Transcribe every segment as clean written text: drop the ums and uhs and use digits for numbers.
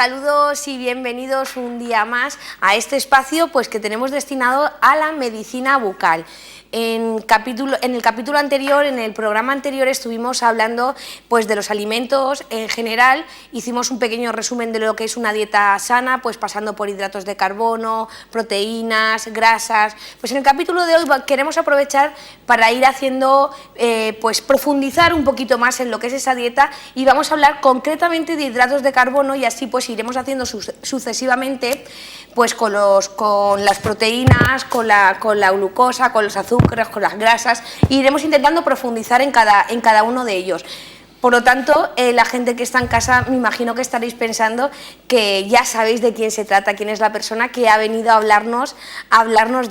Saludos y bienvenidos un día más a este espacio pues, que tenemos destinado a la medicina bucal. En el capítulo anterior, en el programa anterior, estuvimos hablando pues, de los alimentos en general. Hicimos un pequeño resumen de lo que es una dieta sana, pues pasando por hidratos de carbono, proteínas, grasas. Pues en el capítulo de hoy queremos aprovechar para ir haciendo, pues profundizar un poquito más en lo que es esa dieta y vamos a hablar concretamente de hidratos de carbono y así pues iremos haciendo sucesivamente pues con las proteínas, con la glucosa, con los azúcares, con las grasas, e iremos intentando profundizar en cada uno de ellos. Por lo tanto, la gente que está en casa, me imagino que estaréis pensando que ya sabéis de quién se trata, quién es la persona que ha venido a hablarnos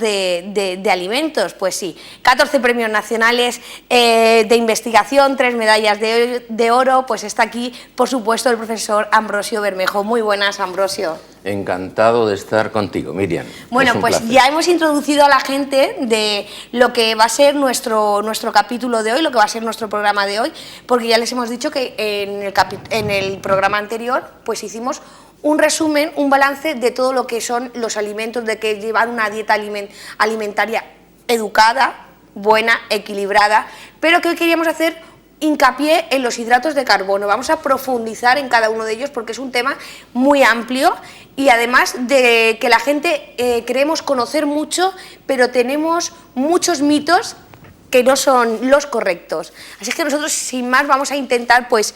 de alimentos. Pues sí, 14 premios nacionales de investigación, 3 medallas de oro, pues está aquí, por supuesto, el profesor Ambrosio Bermejo. Muy buenas, Ambrosio. Encantado de estar contigo, Miriam. Bueno, pues placer. Ya hemos introducido a la gente de lo que va a ser nuestro capítulo de hoy, lo que va a ser nuestro programa de hoy, porque ya les hemos dicho que en el programa anterior pues hicimos un resumen, un balance de todo lo que son los alimentos, de que llevar una dieta alimentaria educada, buena, equilibrada, pero que hoy queríamos hacer hincapié en los hidratos de carbono. Vamos a profundizar en cada uno de ellos porque es un tema muy amplio y además de que la gente creemos conocer mucho, pero tenemos muchos mitos que no son los correctos. Así que nosotros, sin más, vamos a intentar pues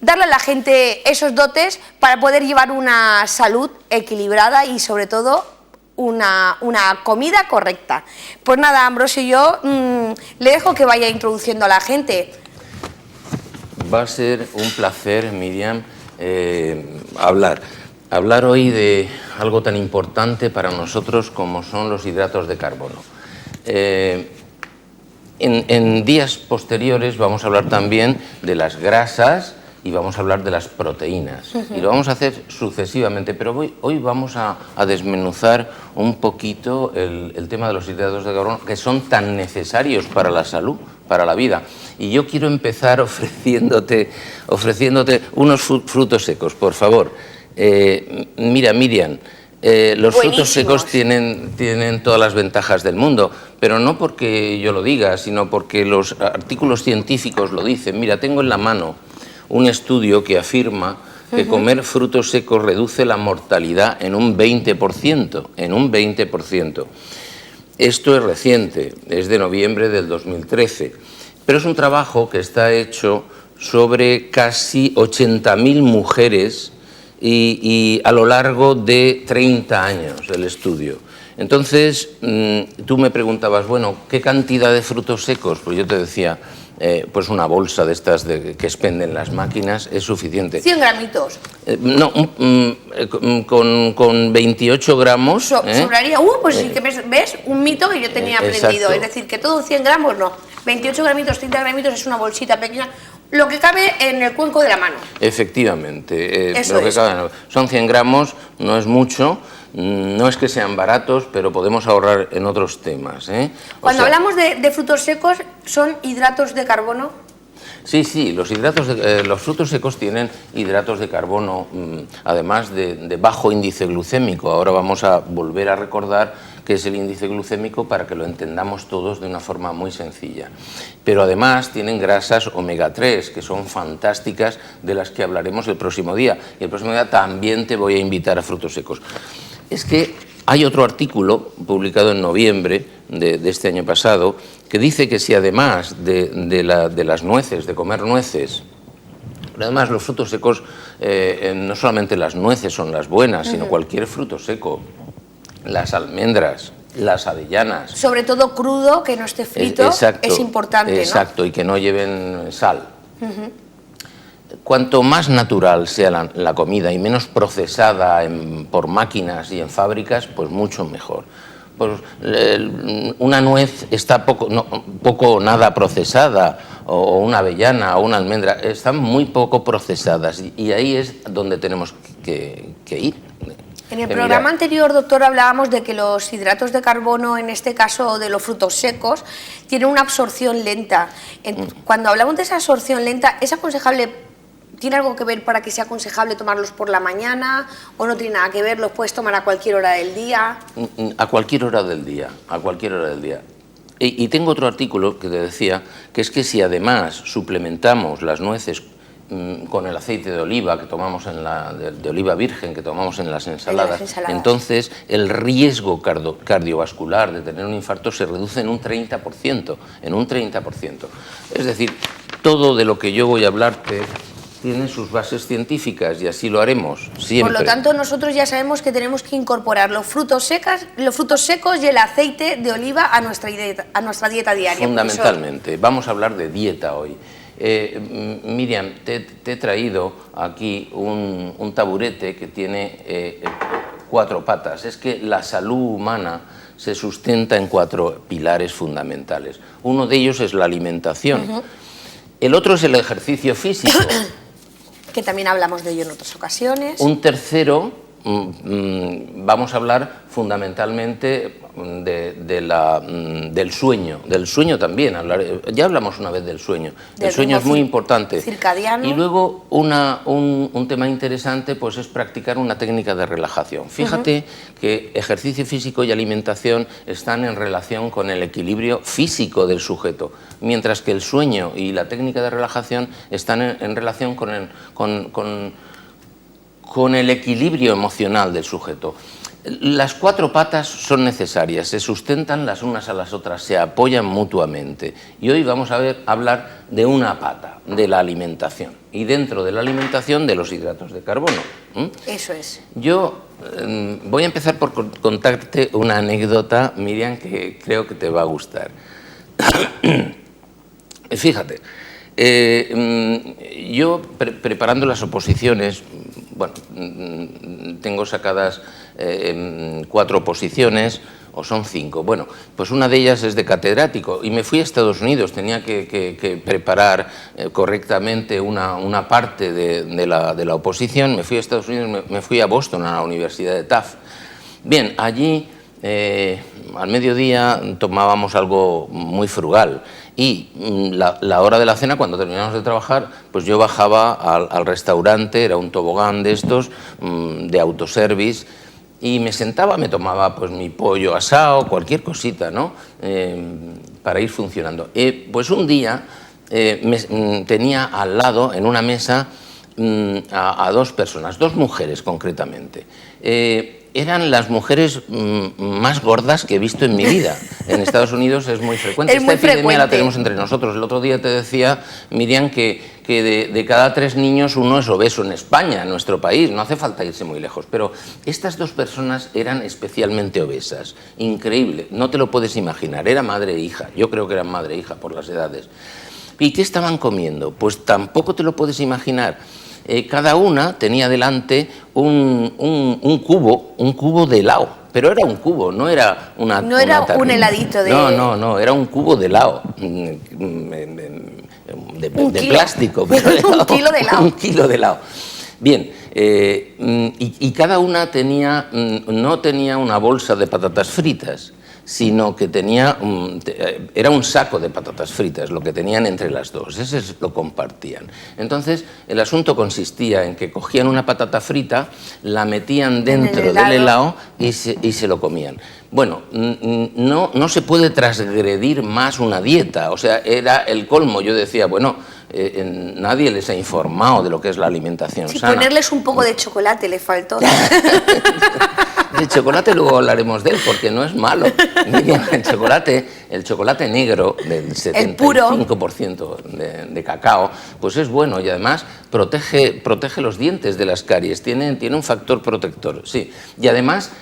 darle a la gente esos dotes para poder llevar una salud equilibrada y sobre todo una comida correcta. Pues nada, Ambrosio, yo le dejo que vaya introduciendo a la gente. Va a ser un placer, Miriam, hablar hoy de algo tan importante para nosotros como son los hidratos de carbono. En días posteriores vamos a hablar también de las grasas y vamos a hablar de las proteínas. Y lo vamos a hacer sucesivamente, pero hoy vamos a desmenuzar un poquito el tema de los hidratos de carbono que son tan necesarios para la salud, para la vida. Y yo quiero empezar ofreciéndote unos frutos secos, por favor. Mira, Miriam, los frutos secos tienen todas las ventajas del mundo, pero no porque yo lo diga, sino porque los artículos científicos lo dicen. Mira, tengo en la mano un estudio que afirma que comer frutos secos reduce la mortalidad en un 20%, Esto es reciente, es de noviembre del 2013, pero es un trabajo que está hecho sobre casi 80.000 mujeres y a lo largo de 30 años el estudio. Entonces, tú me preguntabas, bueno, ¿qué cantidad de frutos secos? Pues yo te decía, pues una bolsa de estas que expenden las máquinas es suficiente. 100 gramitos. No, con 28 gramos... Sobraría. Pues sí que ves un mito que yo tenía aprendido. Exacto. Es decir, que todo 100 gramos no. 28 gramitos, 30 gramitos es una bolsita pequeña, lo que cabe en el cuenco de la mano. Efectivamente. Eso es. Son 100 gramos, no es mucho. No es que sean baratos, pero podemos ahorrar en otros temas. Cuando hablamos de frutos secos, ¿son hidratos de carbono? Sí, los frutos secos tienen hidratos de carbono, además de bajo índice glucémico. Ahora vamos a volver a recordar qué es el índice glucémico para que lo entendamos todos de una forma muy sencilla. Pero además tienen grasas omega 3, que son fantásticas, de las que hablaremos el próximo día. Y el próximo día también te voy a invitar a frutos secos. Es que hay otro artículo publicado en noviembre de este año pasado que dice que si además de las nueces, de comer nueces, pero además los frutos secos, no solamente las nueces son las buenas, sino cualquier fruto seco, las almendras, las avellanas. Sobre todo crudo, que no esté frito, es importante, ¿no? Exacto, y que no lleven sal. Cuanto más natural sea la comida y menos procesada por máquinas y en fábricas, pues mucho mejor. Pues, una nuez está poco o nada procesada, o una avellana o una almendra, están muy poco procesadas y ahí es donde tenemos que ir. En el programa anterior, doctor, hablábamos de que los hidratos de carbono, en este caso de los frutos secos, tienen una absorción lenta. Cuando hablamos de esa absorción lenta, ¿es aconsejable ¿Tiene algo que ver para que sea aconsejable tomarlos por la mañana o no tiene nada que ver? ¿Los puedes tomar a cualquier hora del día? A cualquier hora del día, a cualquier hora del día. Y tengo otro artículo que te decía, que es que si además suplementamos las nueces con el aceite de oliva que tomamos de oliva virgen que tomamos en las ensaladas, entonces el riesgo cardiovascular de tener un infarto se reduce en un 30%, Es decir, todo de lo que yo voy a hablarte tiene sus bases científicas y así lo haremos siempre. Por lo tanto, nosotros ya sabemos que tenemos que incorporar los frutos secos y el aceite de oliva a nuestra dieta diaria. Fundamentalmente. Profesor. Vamos a hablar de dieta hoy. Miriam, te he traído aquí un taburete que tiene 4 patas. Es que la salud humana se sustenta en 4 pilares fundamentales. Uno de ellos es la alimentación. El otro es el ejercicio físico. Que también hablamos de ello en otras ocasiones. Un tercero, vamos a hablar fundamentalmente del sueño. Del sueño también, ya hablamos una vez del sueño. El sueño es muy importante. Circadiano. Y luego un tema interesante pues es practicar una técnica de relajación. Fíjate que ejercicio físico y alimentación están en relación con el equilibrio físico del sujeto, mientras que el sueño y la técnica de relajación están en relación con el equilibrio emocional del sujeto. Las 4 patas son necesarias, se sustentan las unas a las otras, se apoyan mutuamente. Y hoy vamos a hablar de una pata, de la alimentación. Y dentro de la alimentación, de los hidratos de carbono. Eso es. Yo voy a empezar por contarte una anécdota, Miriam, que creo que te va a gustar. Fíjate, yo preparando las oposiciones, bueno, tengo sacadas 4 oposiciones, o son 5. Bueno, pues una de ellas es de catedrático y me fui a Estados Unidos, tenía que preparar correctamente una parte de la oposición, me fui a Estados Unidos, me fui a Boston, a la Universidad de Tufts. Bien, allí al mediodía tomábamos algo muy frugal y la hora de la cena, cuando terminamos de trabajar, pues yo bajaba al restaurante, era un tobogán de estos, de autoservice, y me sentaba, me tomaba pues mi pollo asado, cualquier cosita, ¿no? Para ir funcionando. Pues un día tenía al lado, en una mesa, a 2 personas, 2 mujeres concretamente. Eran las mujeres más gordas que he visto en mi vida. En Estados Unidos es muy frecuente. Es muy Esta epidemia frecuente. la tenemos entre nosotros. El otro día te decía, Miriam, que de cada 3 niños uno es obeso en España, en nuestro país. No hace falta irse muy lejos. Pero estas 2 personas eran especialmente obesas. Increíble. No te lo puedes imaginar. Era madre e hija. Yo creo que eran madre e hija por las edades. ¿Y qué estaban comiendo? Pues tampoco te lo puedes imaginar. Cada una tenía delante un cubo de helado, pero era un cubo, no era una... No era un heladito de... No, era un cubo de helado, de plástico. Pero un kilo de helado. Un kilo de helado. Bien, y cada una no tenía una bolsa de patatas fritas, sino que era un saco de patatas fritas, lo que tenían entre las 2, ese lo compartían. Entonces, el asunto consistía en que cogían una patata frita, la metían dentro del helado y se lo comían. Bueno, no se puede transgredir más una dieta, o sea, era el colmo. Yo decía, bueno, nadie les ha informado de lo que es la alimentación sana. Ponerles un poco de chocolate le faltó. El chocolate luego hablaremos de él porque no es malo. Miriam, el chocolate negro del 75% de cacao, pues es bueno y además protege los dientes de las caries, tiene un factor protector, sí. Y además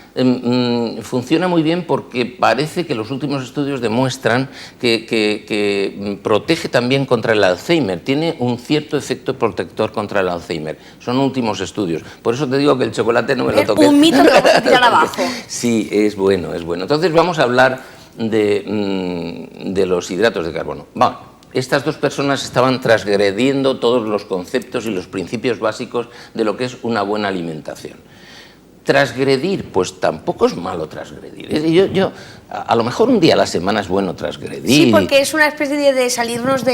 funciona muy bien porque parece que los últimos estudios demuestran que protege también contra el Alzheimer, tiene un cierto efecto protector contra el Alzheimer. Son últimos estudios. Por eso te digo que el chocolate no me lo toques. Un mito que lo vamos a tirar abajo. Sí, es bueno, es bueno. Entonces vamos a hablar de los hidratos de carbono. Bueno, estas 2 personas estaban transgrediendo todos los conceptos y los principios básicos de lo que es una buena alimentación. Transgredir, pues tampoco es malo transgredir. A lo mejor un día a la semana es bueno transgredir. Sí, porque es una especie de salirnos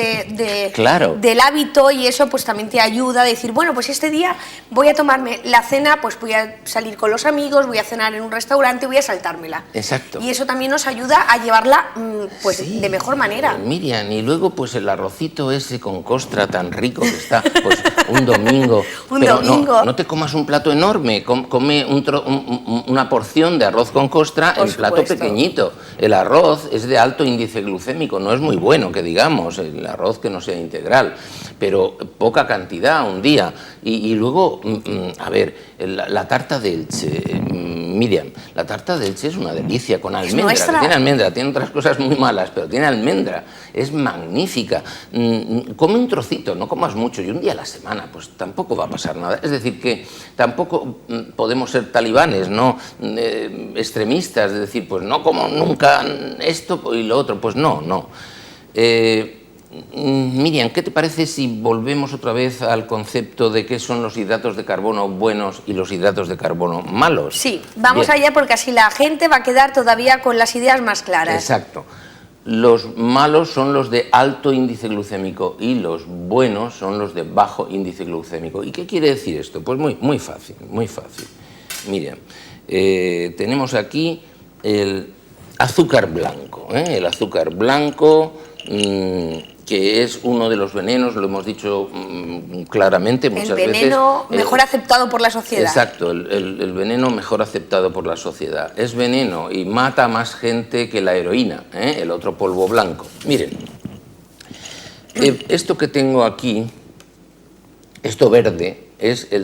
claro, del hábito, y eso pues también te ayuda a decir, bueno, pues este día voy a tomarme la cena, pues voy a salir con los amigos, voy a cenar en un restaurante, voy a saltármela. Exacto. Y eso también nos ayuda a llevarla pues sí, de mejor manera. Miriam, y luego pues el arrocito ese con costra tan rico que está, pues un domingo. Pero no te comas un plato enorme, come una porción de arroz con costra en plato pequeñito. El arroz es de alto índice glucémico, no es muy bueno que digamos, el arroz que no sea integral, pero poca cantidad un día. Y luego, a ver, la tarta de Elche, Miriam, la tarta de Elche es una delicia, con almendra, tiene almendra, tiene otras cosas muy malas, pero tiene almendra, es magnífica. Come un trocito, no comas mucho, y un día a la semana, pues tampoco va a pasar nada. Es decir, que tampoco podemos ser talibanes, no extremistas, de decir, pues no como nunca esto y lo otro, pues no. Miriam, ¿qué te parece si volvemos otra vez al concepto de qué son los hidratos de carbono buenos y los hidratos de carbono malos? Sí, vamos allá, porque así la gente va a quedar todavía con las ideas más claras. Exacto. Los malos son los de alto índice glucémico y los buenos son los de bajo índice glucémico. ¿Y qué quiere decir esto? Pues muy fácil, muy fácil. Miriam, tenemos aquí el azúcar blanco, el azúcar blanco, que es uno de los venenos, lo hemos dicho claramente muchas veces. El veneno mejor aceptado por la sociedad. Exacto, el veneno mejor aceptado por la sociedad. Es veneno y mata a más gente que la heroína, el otro polvo blanco. Miren, esto que tengo aquí, esto verde,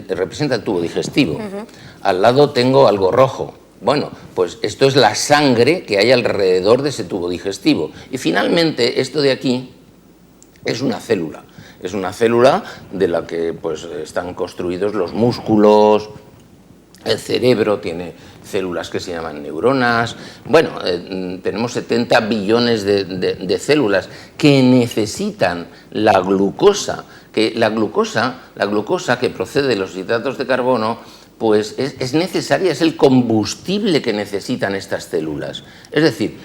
representa el tubo digestivo. Al lado tengo algo rojo. Bueno, pues esto es la sangre que hay alrededor de ese tubo digestivo. Y finalmente, esto de aquí es una célula. Es una célula de la que pues, están construidos los músculos, el cerebro tiene células que se llaman neuronas. Bueno, tenemos 70 billones de células que necesitan la glucosa. Que la glucosa que procede de los hidratos de carbono, pues es necesaria, es el combustible que necesitan estas células. Es decir,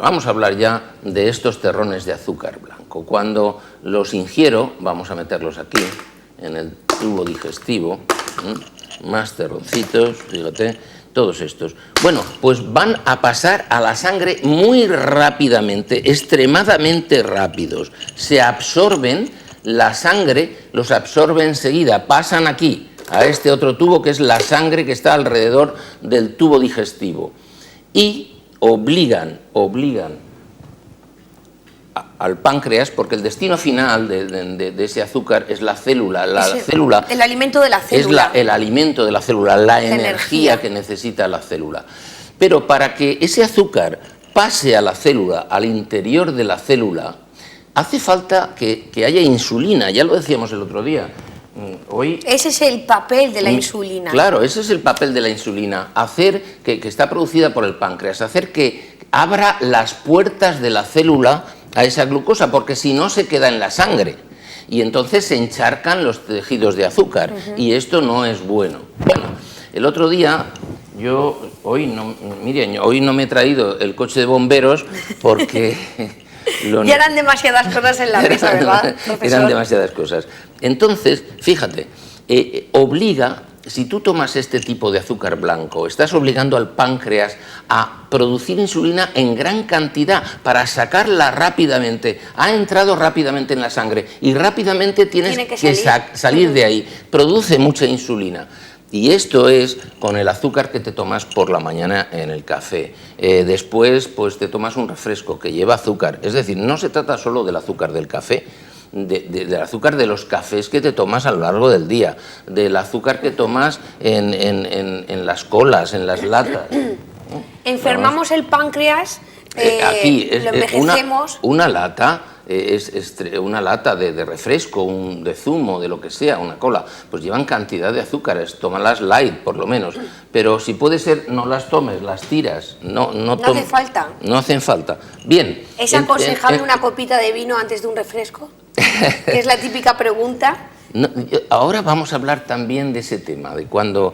vamos a hablar ya de estos terrones de azúcar blanco. Cuando los ingiero, vamos a meterlos aquí, en el tubo digestivo, más terroncitos, fíjate, todos estos. Bueno, pues van a pasar a la sangre muy rápidamente, extremadamente rápidos. Se absorben, la sangre los absorbe enseguida, pasan aquí, a este otro tubo que es la sangre que está alrededor del tubo digestivo. Y obligan al páncreas, porque el destino final de ese azúcar es la célula. El alimento de la célula. Es el alimento de la célula, la energía que necesita la célula. Pero para que ese azúcar pase a la célula, al interior de la célula, hace falta que haya insulina, ya lo decíamos el otro día. Ese es el papel de la insulina. Claro, ese es el papel de la insulina, hacer que está producida por el páncreas, hacer que abra las puertas de la célula a esa glucosa, porque si no se queda en la sangre y entonces se encharcan los tejidos de azúcar y esto no es bueno. Bueno, el otro día hoy no me he traído el coche de bomberos porque ya eran demasiadas cosas en la mesa, ¿verdad, profesor? Eran demasiadas cosas. Entonces, fíjate, si tú tomas este tipo de azúcar blanco, estás obligando al páncreas a producir insulina en gran cantidad para sacarla rápidamente. Ha entrado rápidamente en la sangre y rápidamente tienes que salir de ahí. Produce mucha insulina. Y esto es con el azúcar que te tomas por la mañana en el café. Después, pues te tomas un refresco que lleva azúcar. Es decir, no se trata solo del azúcar del café, del azúcar de los cafés que te tomas a lo largo del día, del azúcar que tomas en las colas, en las latas. Enfermamos el páncreas, aquí lo envejecemos. Una lata es una lata de refresco, de zumo, de lo que sea, una cola, pues llevan cantidad de azúcares. Tómalas light, por lo menos. Pero si puede ser, no las tomes, las tiras. No hace falta. No hacen falta. Bien. ¿Es aconsejable una copita de vino antes de un refresco? Que es la típica pregunta. Ahora vamos a hablar también de ese tema, de cuando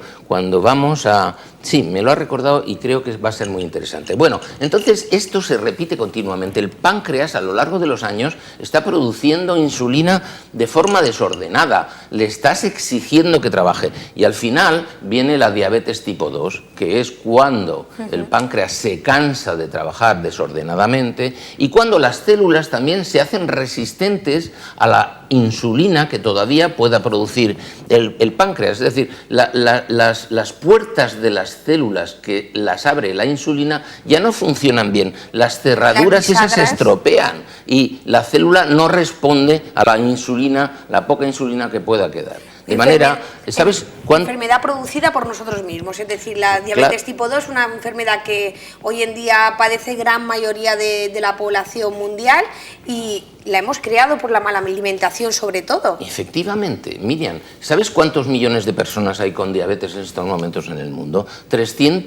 vamos a... Sí, me lo ha recordado y creo que va a ser muy interesante. Bueno, entonces esto se repite continuamente. El páncreas a lo largo de los años está produciendo insulina de forma desordenada. Le estás exigiendo que trabaje. Y al final viene la diabetes tipo 2, que es cuando el páncreas se cansa de trabajar desordenadamente y cuando las células también se hacen resistentes a la insulina que todavía pueda producir el páncreas. Es decir, las puertas de las células que las abre la insulina ya no funcionan bien. Las cerraduras esas se estropean y la célula no responde a la insulina, la poca insulina que pueda quedar. De manera, ¿sabes cuánto? Enfermedad producida por nosotros mismos, es decir, la diabetes tipo 2 es una enfermedad que hoy en día padece gran mayoría de la población mundial y la hemos creado por la mala alimentación sobre todo. Efectivamente, Miriam, ¿sabes cuántos millones de personas hay con diabetes en estos momentos en el mundo?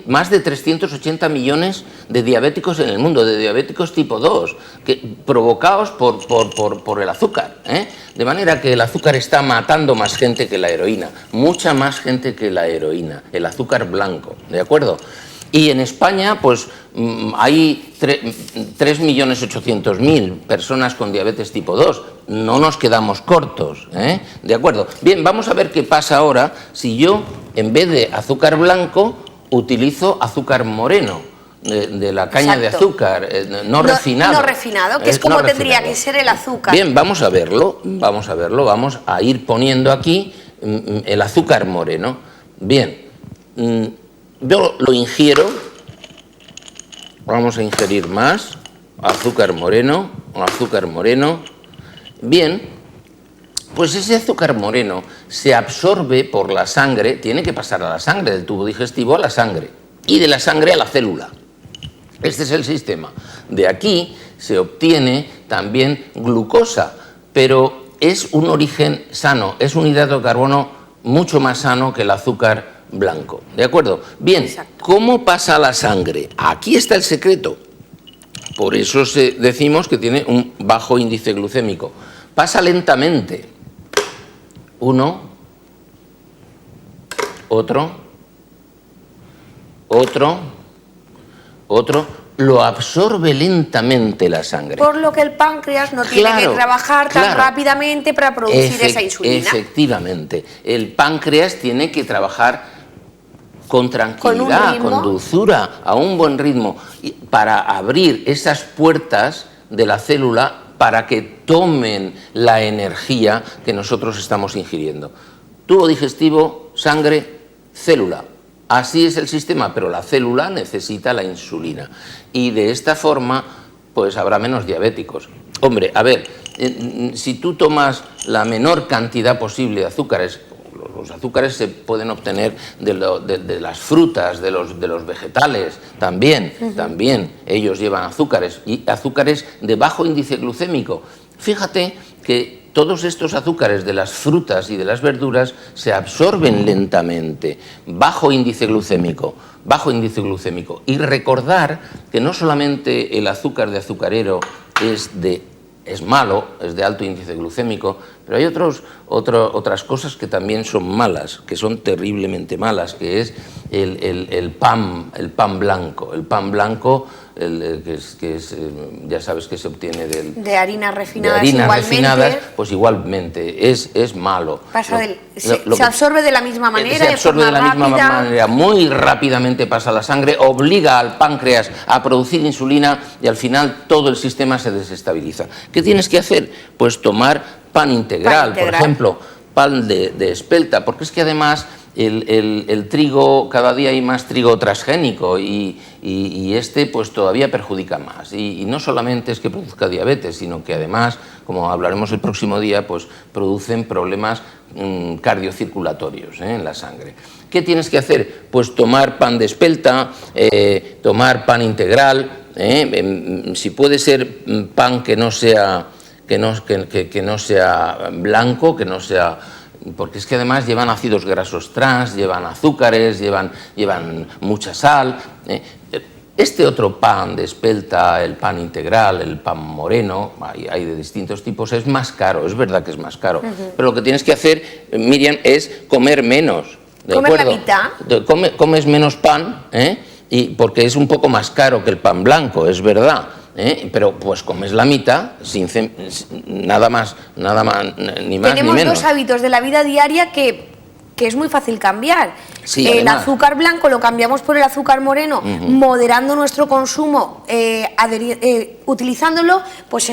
Más de 380 millones de diabéticos en el mundo, de diabéticos tipo 2, provocados por el azúcar, ¿eh? De manera que el azúcar está matando más gente que la heroína, mucha más gente que la heroína, el azúcar blanco, ¿de acuerdo? Y en España, pues hay 3.800.000 personas con diabetes tipo 2. No nos quedamos cortos, ¿eh? ¿De acuerdo? Bien, vamos a ver qué pasa ahora si yo, en vez de azúcar blanco, utilizo azúcar moreno. De la caña de azúcar, no refinado. No refinado, que es como tendría que ser el azúcar. Bien, vamos a verlo, vamos a ir poniendo aquí el azúcar moreno. Bien, yo lo ingiero, vamos a ingerir más azúcar moreno. Bien, pues ese azúcar moreno se absorbe por la sangre, tiene que pasar a la sangre, del tubo digestivo a la sangre y de la sangre a la célula. Este es el sistema. De aquí se obtiene también glucosa, pero es un origen sano, es un hidrato de carbono mucho más sano que el azúcar blanco. ¿De acuerdo? Bien, ¿cómo pasa a la sangre? Aquí está el secreto. Por eso decimos que tiene un bajo índice glucémico. Pasa lentamente. Uno, otro, lo absorbe lentamente la sangre. Por lo que el páncreas no tiene que trabajar tan rápidamente para producir esa insulina. Efectivamente, el páncreas tiene que trabajar con tranquilidad, con dulzura, a un buen ritmo, para abrir esas puertas de la célula para que tomen la energía que nosotros estamos ingiriendo. Tubo digestivo, sangre, célula. Así es el sistema, pero la célula necesita la insulina. Y de esta forma, pues habrá menos diabéticos. Hombre, a ver, si tú tomas la menor cantidad posible de azúcares, los azúcares se pueden obtener de las frutas, de los vegetales, también ellos llevan azúcares, y azúcares de bajo índice glucémico. Fíjate que todos estos azúcares de las frutas y de las verduras se absorben lentamente, bajo índice glucémico. Y recordar que no solamente el azúcar de azucarero es malo, es de alto índice glucémico, pero hay otras cosas que también son malas, que son terriblemente malas, que es el pan blanco. El pan blanco, ya sabes que se obtiene de harinas refinadas, pues igualmente es malo. Se absorbe de la misma manera. Se absorbe de la misma manera, muy rápidamente pasa a la sangre, obliga al páncreas a producir insulina y al final todo el sistema se desestabiliza. ¿Qué tienes que hacer? Pues tomar pan integral, por ejemplo, pan de espelta, porque es que además el trigo, cada día hay más trigo transgénico y este pues todavía perjudica más. Y no solamente es que produzca diabetes, sino que además, como hablaremos el próximo día, pues producen problemas cardiocirculatorios en la sangre. ¿Qué tienes que hacer? Pues tomar pan de espelta, tomar pan integral, si puede ser pan que no sea blanco, que no sea... Porque es que además llevan ácidos grasos trans, llevan azúcares, llevan mucha sal. Este otro pan de espelta, el pan integral, el pan moreno, hay de distintos tipos, es más caro, es verdad que es más caro, pero lo que tienes que hacer, Miriam, es comer menos. ¿De ¿Comer acuerdo? la mitad? Comes menos pan, y porque es un poco más caro que el pan blanco, es verdad. Pero pues comes la mitad, nada más, ni más ni menos. Tenemos dos hábitos de la vida diaria que es muy fácil cambiar. Sí, el además, azúcar blanco lo cambiamos por el azúcar moreno, moderando nuestro consumo, utilizándolo, pues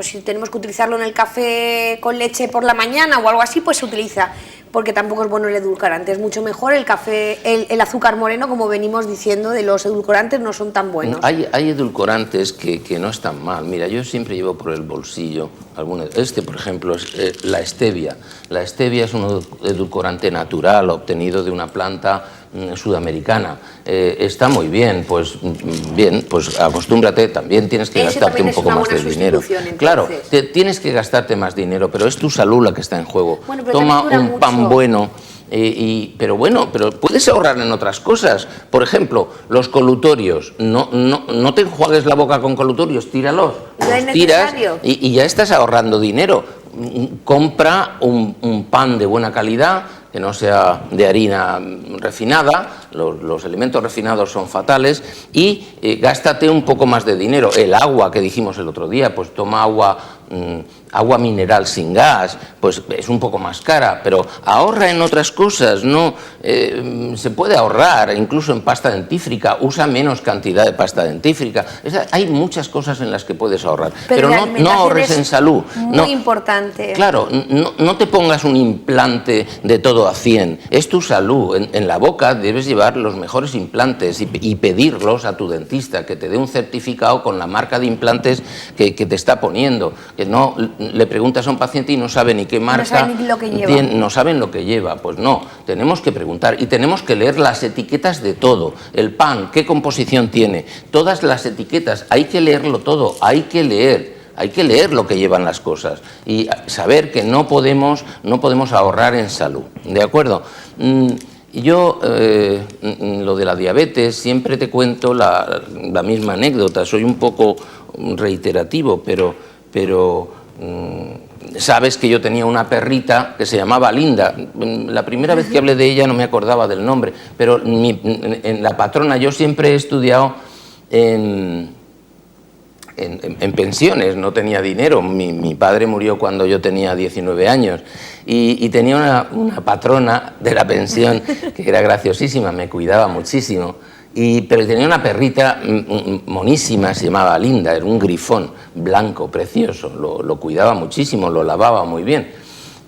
si tenemos que utilizarlo en el café con leche por la mañana o algo así, pues se utiliza, porque tampoco es bueno el edulcorante, es mucho mejor el café, el azúcar moreno, como venimos diciendo, de los edulcorantes no son tan buenos. Hay edulcorantes que no están mal. Mira, yo siempre llevo por el bolsillo por ejemplo, es la stevia. La stevia es un edulcorante natural obtenido de una planta sudamericana. Está muy bien, pues acostúmbrate, también tienes que gastarte un poco más de dinero. Claro, tienes que gastarte más dinero, pero es tu salud la que está en juego. Bueno, toma un pan bueno. Pero puedes ahorrar en otras cosas. Por ejemplo, los colutorios. No te enjuagues la boca con colutorios, tíralos. No es tiras necesario. y ya estás ahorrando dinero. Compra un pan de buena calidad, que no sea de harina refinada. Los alimentos refinados son fatales, y gástate un poco más de dinero. El agua que dijimos el otro día, pues toma agua mineral sin gas, pues es un poco más cara, pero ahorra en otras cosas. No se puede ahorrar incluso en pasta dentífrica, usa menos cantidad de pasta dentífrica. Hay muchas cosas en las que puedes ahorrar, pero no ahorres en salud. Muy importante. Claro, no te pongas un implante de todo a 100, es tu salud. En la boca debes llevar los mejores implantes y pedirlos a tu dentista, que te dé un certificado con la marca de implantes que te está poniendo. Que no le preguntas a un paciente y no sabe ni qué marca, no saben lo que lleva. No saben lo que lleva. Pues no, tenemos que preguntar y tenemos que leer las etiquetas de todo. El pan, ¿qué composición tiene? Todas las etiquetas, hay que leerlo todo, hay que leer lo que llevan las cosas y saber que no podemos ahorrar en salud, ¿de acuerdo? Yo, lo de la diabetes, siempre te cuento la misma anécdota. Soy un poco reiterativo, pero sabes que yo tenía una perrita que se llamaba Linda. La primera vez que hablé de ella no me acordaba del nombre, pero en la patrona, yo siempre he estudiado en pensiones, no tenía dinero. Mi padre murió cuando yo tenía 19 años y tenía una patrona de la pensión que era graciosísima, me cuidaba muchísimo. Pero tenía una perrita monísima, se llamaba Linda, era un grifón blanco, precioso, lo cuidaba muchísimo, lo lavaba muy bien.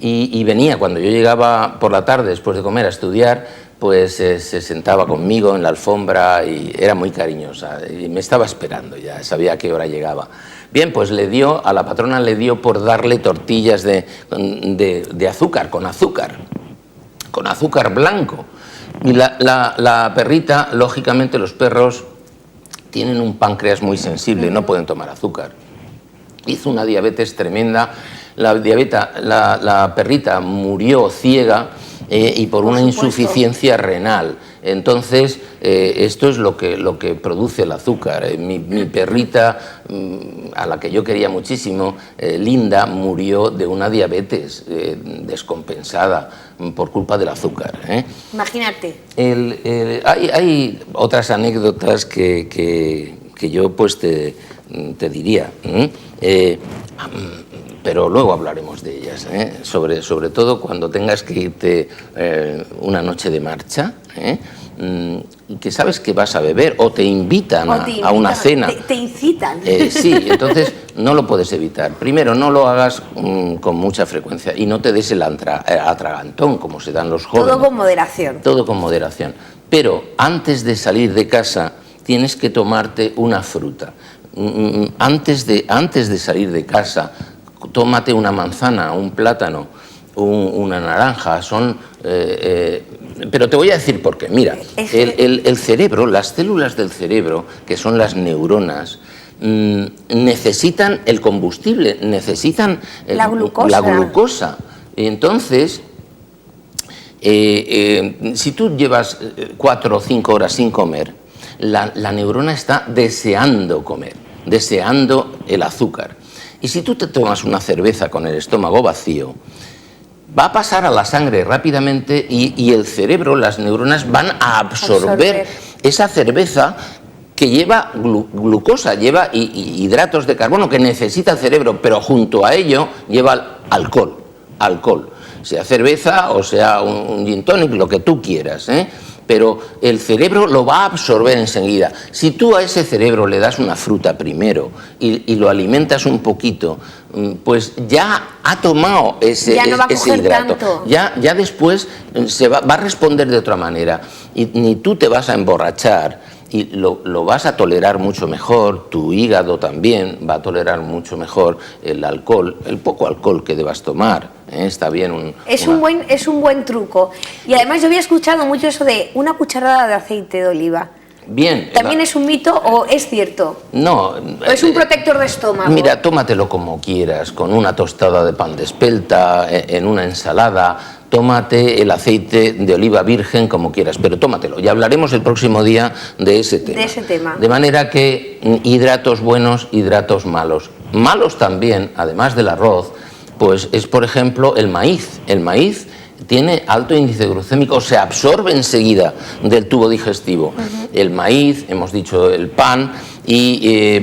Y venía, cuando yo llegaba por la tarde después de comer a estudiar, pues se sentaba conmigo en la alfombra y era muy cariñosa y me estaba esperando ya, sabía a qué hora llegaba. Bien, pues a la patrona le dio por darle tortillas de azúcar, con azúcar blanco. Y la perrita, lógicamente los perros tienen un páncreas muy sensible, no pueden tomar azúcar. Hizo una diabetes tremenda, la perrita murió ciega y por una insuficiencia renal. Entonces, esto es lo que produce el azúcar. Mi perrita, a la que yo quería muchísimo, Linda, murió de una diabetes descompensada por culpa del azúcar. Imagínate. Hay otras anécdotas que yo pues te diría, pero luego hablaremos de ellas, sobre todo cuando tengas que irte una noche de marcha, y que sabes que vas a beber o te invitan a una cena. Te incitan. Sí, entonces no lo puedes evitar. Primero, no lo hagas con mucha frecuencia y no te des el atragantón como se dan los jóvenes. Todo con moderación. Todo con moderación. Pero antes de salir de casa tienes que tomarte una fruta. Antes de salir de casa, tómate una manzana, un plátano, una naranja. Pero te voy a decir por qué. Mira, el cerebro, las células del cerebro, que son las neuronas, necesitan el combustible, necesitan la glucosa. Entonces, si tú llevas 4 o 5 horas sin comer, la neurona está deseando comer, deseando el azúcar. Y si tú te tomas una cerveza con el estómago vacío, va a pasar a la sangre rápidamente y el cerebro, las neuronas van a absorber esa cerveza que lleva glucosa, lleva hidratos de carbono que necesita el cerebro, pero junto a ello lleva alcohol, sea cerveza o sea un gin tonic, lo que tú quieras, pero el cerebro lo va a absorber enseguida. Si tú a ese cerebro le das una fruta primero y lo alimentas un poquito, pues ya ha tomado ese hidrato. Ya después va a responder de otra manera y ni tú te vas a emborrachar y lo vas a tolerar mucho mejor, tu hígado también va a tolerar mucho mejor el alcohol, el poco alcohol que debas tomar. Está bien. Es un buen truco. Y además yo había escuchado mucho eso de una cucharada de aceite de oliva. Bien. ¿También es un mito o es cierto? No. ¿O es un protector de estómago? Mira, tómatelo como quieras, con una tostada de pan de espelta, en una ensalada. Tómate el aceite de oliva virgen como quieras, pero tómatelo. Ya hablaremos el próximo día de ese tema. De manera que hidratos buenos, hidratos malos. Malos también, además del arroz, pues es, por ejemplo, el maíz. El maíz tiene alto índice glucémico, se absorbe enseguida del tubo digestivo. El maíz, hemos dicho el pan y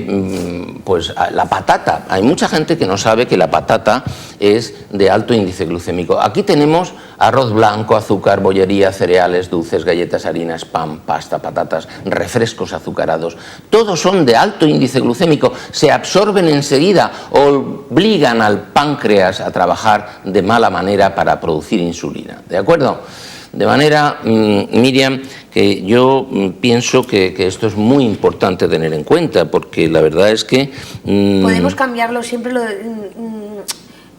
pues la patata. Hay mucha gente que no sabe que la patata es de alto índice glucémico. Aquí tenemos arroz blanco, azúcar, bollería, cereales, dulces, galletas, harinas, pan, pasta, patatas, refrescos azucarados. Todos son de alto índice glucémico, se absorben enseguida, obligan al páncreas a trabajar de mala manera para producir insulina. ¿De acuerdo? De manera, Miriam, que yo pienso que esto es muy importante tener en cuenta, porque la verdad es que... Podemos cambiarlo, siempre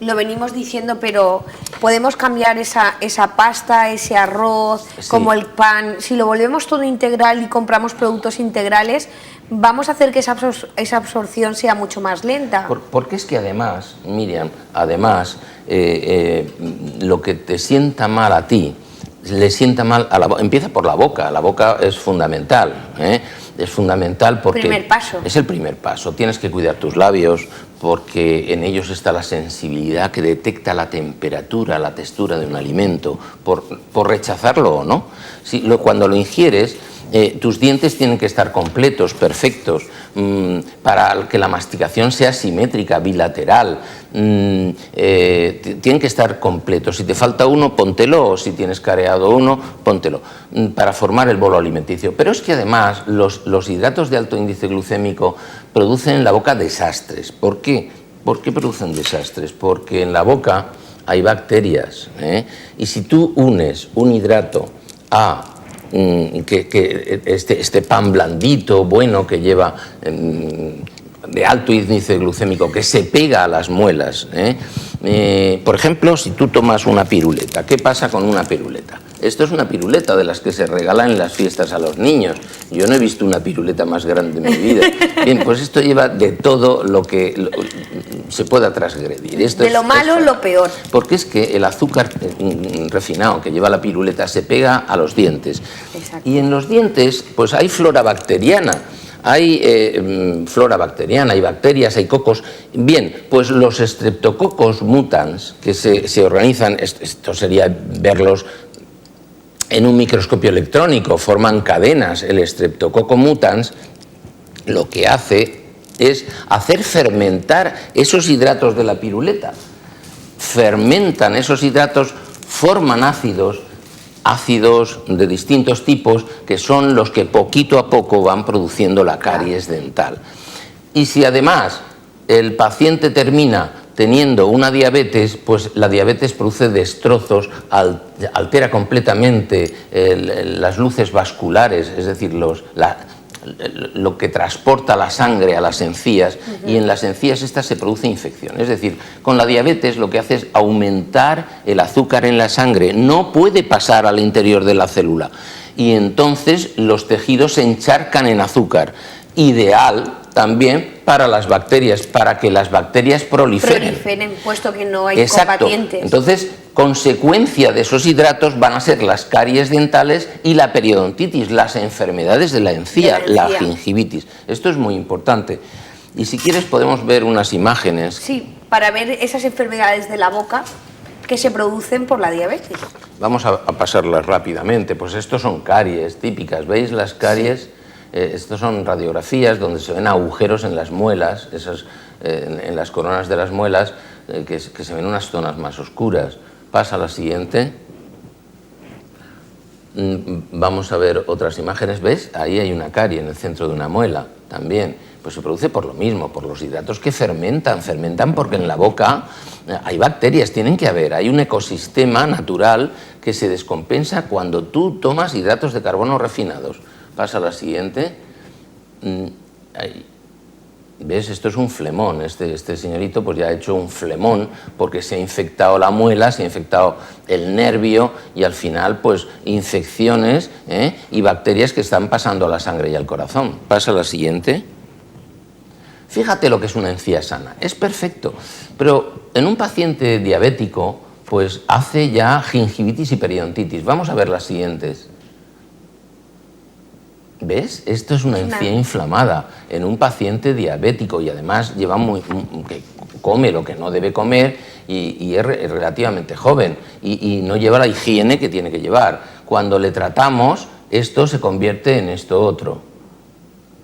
lo venimos diciendo, pero podemos cambiar esa pasta, ese arroz, sí, como el pan. Si lo volvemos todo integral y compramos productos integrales, vamos a hacer que esa absorción sea mucho más lenta. Porque es que además, Miriam, lo que te sienta mal a ti, le sienta mal a la boca. Empieza por la boca es fundamental, es fundamental porque es el primer paso. Tienes que cuidar tus labios porque en ellos está la sensibilidad que detecta la temperatura, la textura de un alimento, por rechazarlo o no. Cuando lo ingieres, tus dientes tienen que estar completos, perfectos, para que la masticación sea simétrica, bilateral. Tienen que estar completos. Si te falta uno, póntelo, o si tienes careado uno, póntelo, para formar el bolo alimenticio. Pero es que además los hidratos de alto índice glucémico producen en la boca desastres. ¿Por qué? ¿Por qué producen desastres? Porque en la boca hay bacterias, y si tú unes un hidrato a este pan blandito, bueno, que lleva de alto índice glucémico, que se pega a las muelas, por ejemplo, si tú tomas una piruleta, ¿qué pasa con una piruleta? Esto es una piruleta de las que se regalan en las fiestas a los niños. Yo no he visto una piruleta más grande en mi vida. Bien, pues esto lleva de todo lo que se pueda transgredir. De lo malo, lo peor. Porque es que el azúcar refinado que lleva la piruleta se pega a los dientes. Exacto. Y en los dientes pues hay flora bacteriana. Hay flora bacteriana, hay bacterias, hay cocos. Bien, pues los Streptococcus mutans, que se organizan, esto sería verlos en un microscopio electrónico, forman cadenas. El Streptococcus mutans lo que hace es hacer fermentar esos hidratos de la piruleta. Fermentan esos hidratos, forman ácidos de distintos tipos, que son los que poquito a poco van produciendo la caries dental. Y si además el paciente termina teniendo una diabetes, pues la diabetes produce destrozos, altera completamente las luces vasculares, es decir, lo que transporta la sangre a las encías, y en las encías estas se produce infección. Es decir, con la diabetes lo que hace es aumentar el azúcar en la sangre, no puede pasar al interior de la célula, y entonces los tejidos se encharcan en azúcar, ideal también para las bacterias, para que las bacterias proliferen. Puesto que no hay combatientes. Entonces, consecuencia de esos hidratos van a ser las caries dentales y la periodontitis, las enfermedades de la encía, la gingivitis. Esto es muy importante. Y si quieres podemos ver unas imágenes. Sí, para ver esas enfermedades de la boca que se producen por la diabetes. Vamos a pasarlas rápidamente. Pues estos son caries típicas. ¿Veis las caries? Sí. Estos son radiografías donde se ven agujeros en las muelas, en las coronas de las muelas, que se ven unas zonas más oscuras. Pasa a la siguiente. Vamos a ver otras imágenes. ¿Ves? Ahí hay una carie en el centro de una muela también. Pues se produce por lo mismo, por los hidratos que fermentan porque en la boca hay bacterias, tienen que haber, hay un ecosistema natural que se descompensa cuando tú tomas hidratos de carbono refinados. Pasa a la siguiente. ¿Ves? Esto es un flemón, este señorito pues ya ha hecho un flemón porque se ha infectado la muela, se ha infectado el nervio y al final pues infecciones y bacterias que están pasando a la sangre y al corazón. Pasa a la siguiente. Fíjate lo que es una encía sana, es perfecto, pero en un paciente diabético pues hace ya gingivitis y periodontitis. Vamos a ver las siguientes. ¿Ves? Esto es una encía inflamada en un paciente diabético y además lleva que come lo que no debe comer y es relativamente joven y no lleva la higiene que tiene que llevar. Cuando le tratamos, esto se convierte en esto otro.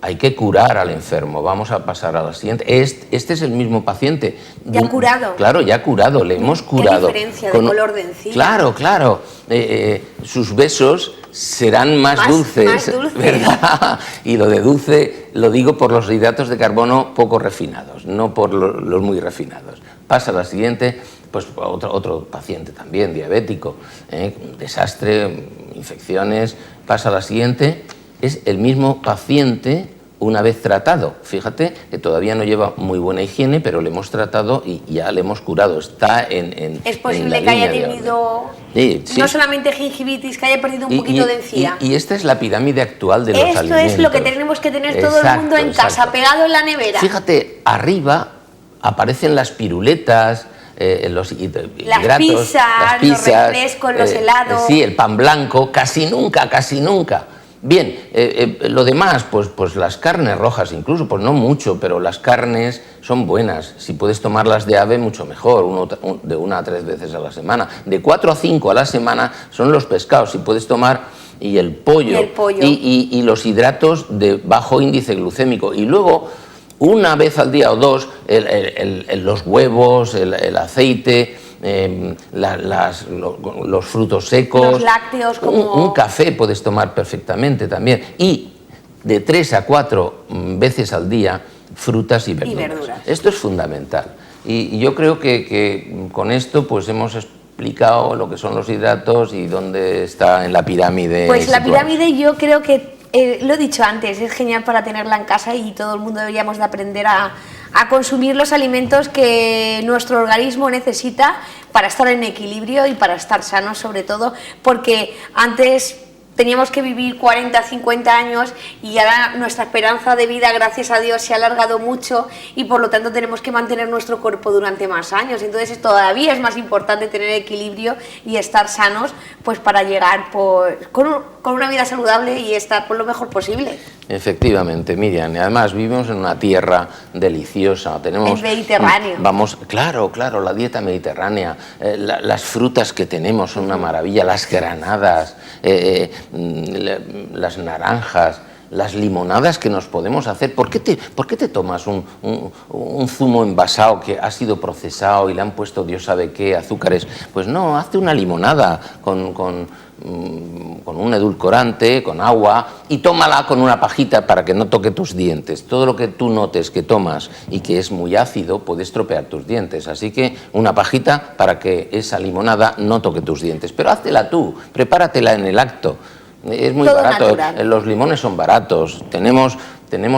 Hay que curar al enfermo. Vamos a pasar a la siguiente. Este es el mismo paciente. ¿Ya curado? Claro, ya curado, le hemos curado. ¿Qué diferencia de color de encía? Claro, claro. Sus besos serán más dulces, más dulces, ¿verdad? Y lo de dulce lo digo por los hidratos de carbono poco refinados, no por los muy refinados. Pasa a la siguiente. Pues otro paciente también, diabético. Un desastre, infecciones. Pasa a la siguiente. Es el mismo paciente una vez tratado. Fíjate que todavía no lleva muy buena higiene, pero le hemos tratado y ya le hemos curado. Está en Es posible que haya tenido no solamente gingivitis, que haya perdido un poquito de encía. Y esta es la pirámide actual de los alimentos. Esto es lo que tenemos que tener todo el mundo en casa, pegado en la nevera. Fíjate, arriba aparecen las piruletas, los hidratos, las pizzas, los refrescos, los helados. Sí, el pan blanco, casi nunca. Bien, lo demás, pues las carnes rojas incluso, pues no mucho, pero las carnes son buenas. Si puedes tomarlas de ave, mucho mejor, de 1 a 3 veces a la semana. De 4 a 5 a la semana son los pescados, si puedes tomar, y el pollo. Y los hidratos de bajo índice glucémico. Y luego, una vez al día o dos, los huevos, el aceite, los frutos secos, los lácteos, como un café puedes tomar perfectamente también, y de 3 a 4 veces al día frutas y verduras. Esto es fundamental y yo creo que con esto pues hemos explicado lo que son los hidratos y dónde está en la pirámide. Pues la pirámide yo creo que lo he dicho antes, es genial para tenerla en casa y todo el mundo deberíamos de aprender a consumir los alimentos que nuestro organismo necesita para estar en equilibrio y para estar sanos, sobre todo porque antes teníamos que vivir 40, 50 años y ahora nuestra esperanza de vida, gracias a Dios, se ha alargado mucho y por lo tanto tenemos que mantener nuestro cuerpo durante más años. Entonces todavía es más importante tener equilibrio y estar sanos pues para llegar con una vida saludable y estar lo mejor posible. Efectivamente, Miriam, y además vivimos en una tierra deliciosa. Tenemos, el Mediterráneo. Claro, la dieta mediterránea, las frutas que tenemos son una maravilla, las granadas, las naranjas, las limonadas que nos podemos hacer. ¿Por qué te tomas un zumo envasado que ha sido procesado y le han puesto Dios sabe qué, azúcares? Pues no, hazte una limonada con un edulcorante, con agua, y tómala con una pajita para que no toque tus dientes. Todo lo que tú notes que tomas y que es muy ácido puede estropear tus dientes, así que una pajita para que esa limonada no toque tus dientes. Pero háztela tú, prepáratela en el acto. Es muy todo barato, natural. Los limones son baratos, tenemos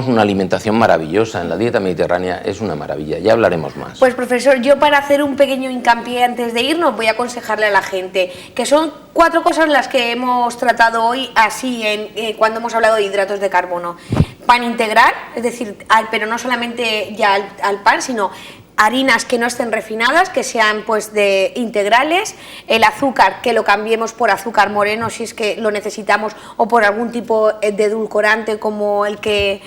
una alimentación maravillosa en la dieta mediterránea, es una maravilla, ya hablaremos más. Pues profesor, yo para hacer un pequeño hincapié antes de irnos voy a aconsejarle a la gente que son 4 cosas las que hemos tratado hoy así cuando hemos hablado de hidratos de carbono. Pan integral, es decir, pero no solamente ya al pan, sino harinas que no estén refinadas, que sean pues de integrales, el azúcar que lo cambiemos por azúcar moreno si es que lo necesitamos, o por algún tipo de edulcorante como el que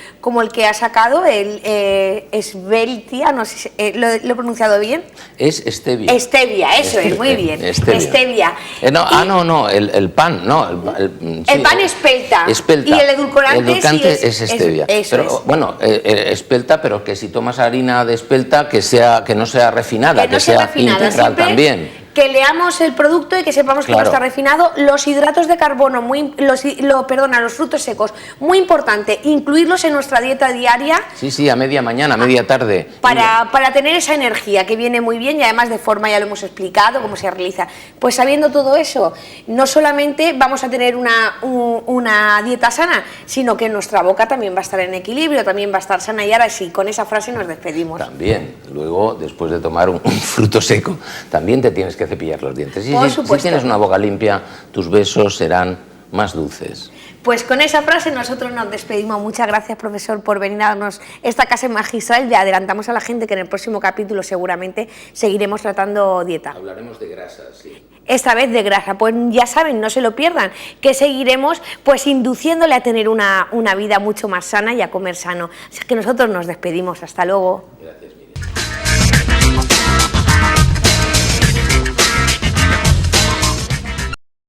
ha sacado, el Sveltia, no sé si, ¿lo he pronunciado bien? Es stevia. Stevia, eso es, muy bien. Stevia. El pan, no. El pan espelta. Espelta. Y el edulcorante sí es stevia. Pero, bueno, espelta, pero que si tomas harina de espelta, que no sea refinada, que sea integral también. Que leamos el producto y que sepamos que no está refinado. Los hidratos de carbono, los frutos secos, muy importante, incluirlos en nuestra dieta diaria. Sí, a media mañana, a media tarde. Para tener esa energía que viene muy bien, y además de forma, ya lo hemos explicado, cómo se realiza. Pues sabiendo todo eso, no solamente vamos a tener una dieta sana, sino que nuestra boca también va a estar en equilibrio, también va a estar sana. Y ahora sí, con esa frase nos despedimos. También, luego, después de tomar un fruto seco, también te tienes que cepillar los dientes. Si tienes una boca limpia, tus besos serán más dulces. Pues con esa frase nosotros nos despedimos. Muchas gracias, profesor, por venir a darnos esta clase magistral. Le adelantamos a la gente que en el próximo capítulo seguramente seguiremos tratando dieta. Hablaremos de grasa, sí. Esta vez de grasa, pues ya saben, no se lo pierdan, que seguiremos pues induciéndole a tener una vida mucho más sana y a comer sano. Así que nosotros nos despedimos. Hasta luego. Gracias.